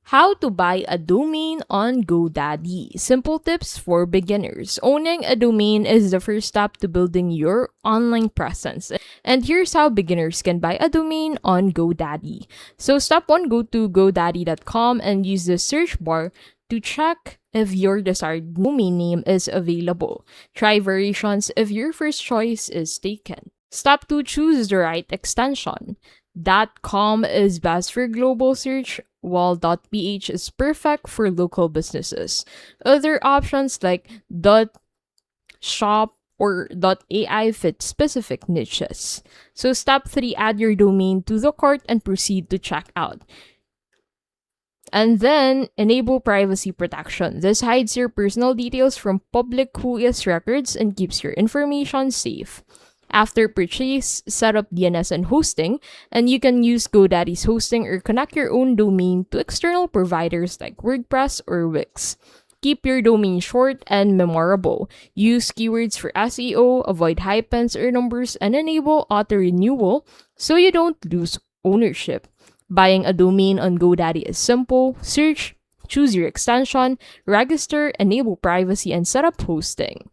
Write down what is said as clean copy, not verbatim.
How to buy a domain on Godaddy. Simple tips for beginners. Owning a domain is the first step to building your online presence. And here's how beginners can buy a domain on Godaddy. So step 1, go to godaddy.com and use the search bar to check if your desired domain name is available. Try variations if your first choice is taken. Step 2, choose the right extension. .com is best for global search, while .ph is perfect for local businesses. Other options like .shop or .ai fit specific niches. So step 3, add your domain to the cart and proceed to checkout. And then, enable privacy protection. This hides your personal details from public whois records and keeps your information safe. After purchase, set up DNS and hosting, and you can use GoDaddy's hosting or connect your own domain to external providers like WordPress or Wix. Keep your domain short and memorable. Use keywords for SEO, avoid hyphens or numbers, and enable auto-renewal so you don't lose ownership. Buying a domain on GoDaddy is simple. Search, choose your extension, register, enable privacy, and set up hosting.